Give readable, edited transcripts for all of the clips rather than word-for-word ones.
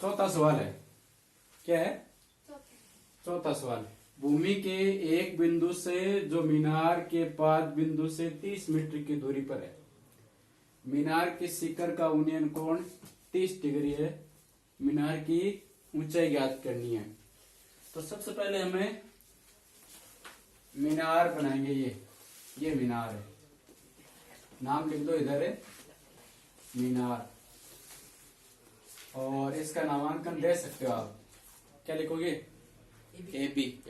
चौथा सवाल है, क्या है? चौथा सवाल, भूमि के एक बिंदु से जो मीनार के पाद बिंदु से 30 मीटर की दूरी पर है, मीनार के शिखर का उन्नयन कोण 30 डिग्री है, मीनार की ऊंचाई ज्ञात करनी है। तो सबसे पहले हमें मीनार बनाएंगे। ये मीनार है, नाम लिख दो इधर है मीनार, और इसका नामांकन दे सकते हो आप, क्या लिखोगे? एबी।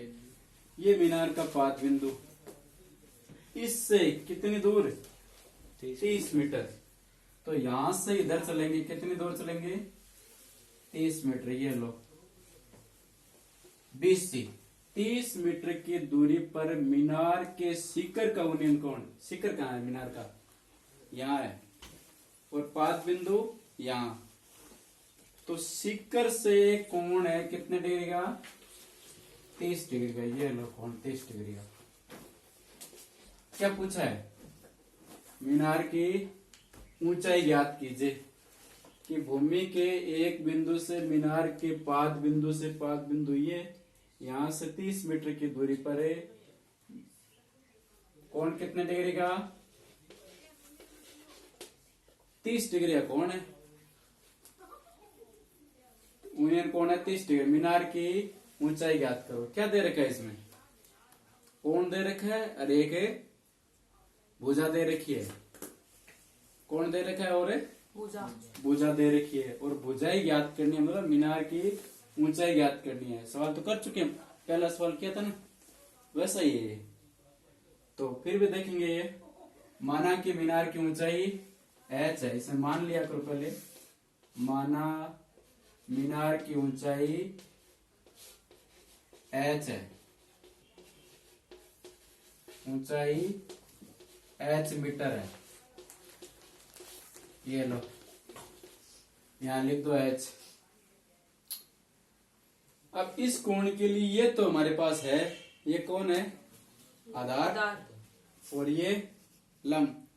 ये मीनार का पाद बिंदु, इससे कितनी दूर? 30 मीटर। तो यहां से इधर चलेंगे, कितनी दूर चलेंगे? 30 मीटर। ये लो BC 30 मीटर की दूरी पर मीनार के शिखर का उन्नयन कोण, शिखर कहाँ है मीनार का? यहाँ है, और पाद बिंदु यहाँ। तो शिखर से कोण है कितने डिग्री का? 30 डिग्री का। ये लो कोण 30 डिग्री का। क्या पूछा है? मीनार की ऊंचाई ज्ञात कीजिए कि भूमि के एक बिंदु से मीनार के पाद बिंदु से पाद बिंदु ये यहां से 30 मीटर की दूरी पर है, कोण कितने डिग्री का? 30 डिग्री का कोण है, उन्नयन कोण है 30 डिग्री। मीनार की ऊंचाई ज्ञात करो। क्या दे रखा है इसमें? कोण दे रखा है और एक भुजा दे रखी है। कोण दे रखा है और भुजा दे रखी है, और भुजाई ज्ञात करनी है, मतलब मीनार की ऊंचाई ज्ञात करनी है। सवाल तो कर चुके हैं, पहला सवाल किया था ना, वैसा ही है ये। तो फिर भी देखेंगे। ये माना कि मीनार की ऊंचाई h है, इसे मान लिया करो पहले। माना मीनार की ऊंचाई h है, ऊंचाई h मीटर है। ये लो यहां लिख दो h। अब इस कोण के लिए ये तो हमारे पास है, ये कौन है? आधार। और ये लंब।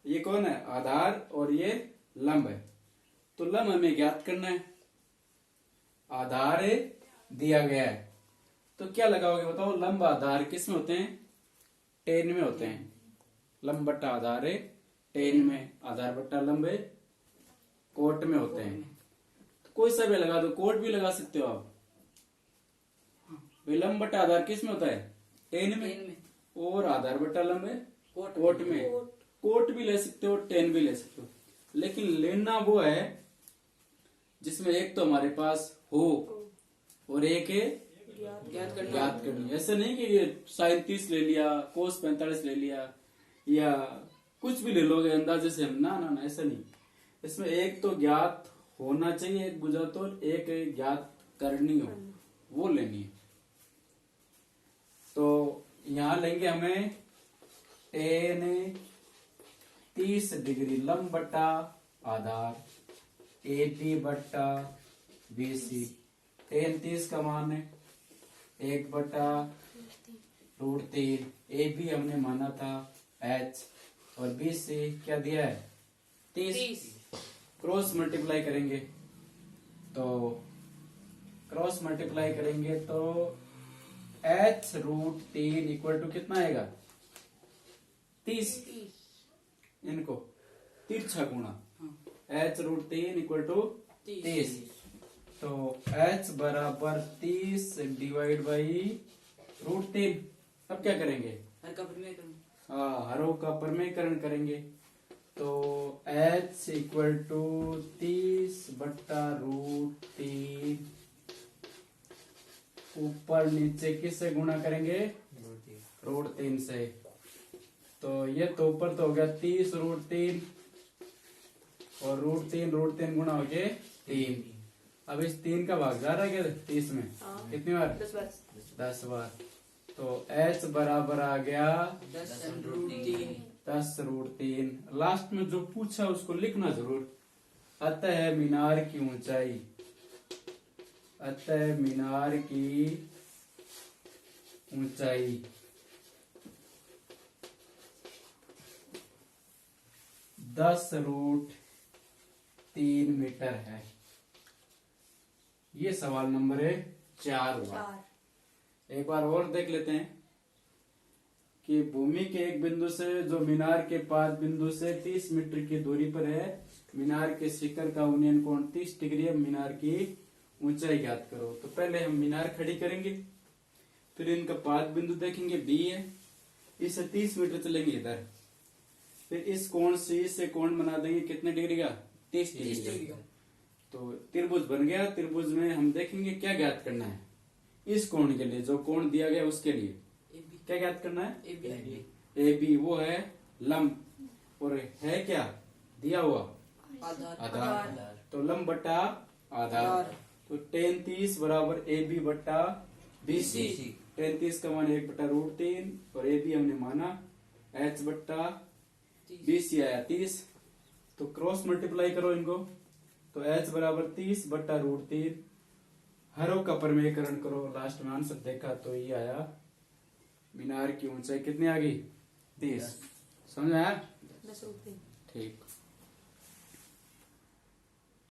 ये कौन है? आधार और ये लंब है। तो लंब हमें ज्ञात करना है, आधार दिया गया है। तो क्या लगाओगे बताओ? लंब आधार किस में होते हैं? टेन में होते हैं। लंब बट्टा आधार है टेन में, आधार बट्टा लंब है कोट में होते हैं। तो कोई सा भी लगा दो, कोट भी लगा सकते हो आप। लंब बट्टा आधार किस में होता है? टेन में, और आधार बट्टा लंब है कोट में। कोट भी ले सकते हो, टेन भी ले सकते हो, लेकिन लेना वो है जिसमें एक तो हमारे पास हो और एक है ज्ञात करनी। ऐसा नहीं कि ये साइन 30 ले लिया, कोस 45 ले लिया, या कुछ भी ले लोगे अंदाजे से हम। ना ऐसा नहीं। इसमें एक तो ज्ञात होना चाहिए, एक भुजा, तो एक ज्ञात करनी हो, वो लेनी है। तो यहां लेंगे हमें टेन 30 डिग्री लंब बट्टा आधार AP बट्टा BC। टेन 30 का मान है 1/√3। AB हमने माना था h, और BC क्या दिया है? 30। क्रॉस मल्टीप्लाई करेंगे तो h√3 इक्वल टू कितना आएगा? 30। इनको तिरछा गुणा h√3 इक्वल टू 30। तो h बराबर 30 डिवाइड बाई √3। अब क्या करेंगे? हरों का परमेयकरण करेंगे। तो h इक्वल टू 30 बट्टा √3, ऊपर नीचे किससे गुणा करेंगे? √3 से। तो ये तो ऊपर तो हो गया 30 √3, और √3 गुणा हो गए 3। अब इस 3 का भाग जा रहा है क्या 30 में? कितनी बार? 10 बार। तो h बराबर आ गया 10√3। लास्ट में जो पूछा उसको लिखना जरूर। अतः मीनार की ऊंचाई, अतः मीनार की ऊंचाई 10√3 मीटर है। ये सवाल नंबर है 4 हुआ। 4। एक बार और देख लेते हैं कि भूमि के एक बिंदु से जो मीनार के पाद बिंदु से 30 मीटर की दूरी पर है, मीनार के शिखर का उन्नयन कोण 30 डिग्री है, मीनार की ऊंचाई ज्ञात करो। तो पहले हम मीनार खड़ी करेंगे, फिर इनका पाद बिंदु देखेंगे बी है, इससे 30 मीटर चलेंगे इधर, फिर इस कोण से इससे कोण बना देंगे कितने डिग्री का, 30 डिग्री का। तो त्रिभुज बन गया। त्रिभुज में हम देखेंगे क्या ज्ञात करना है इस कोण के लिए, जो कोण दिया गया उसके लिए क्या ज्ञात करना है, ए बी वो है लंब, और है क्या दिया हुआ आधार। तो लंब बटा आधार, तो tan 30 बराबर ए बी बटा BC। tan 30 का मान 1/√3 और ए बी हमने माना h बट्टा BC आया 30। तो क्रॉस मल्टीप्लाई करो इनको, तो h बराबर 30/√3, हरों का परमेयकरण करो, लास्ट में आंसर देखा तो ये आया, मीनार की ऊंचाई कितनी आ गई 30। समझ आया? ठीक।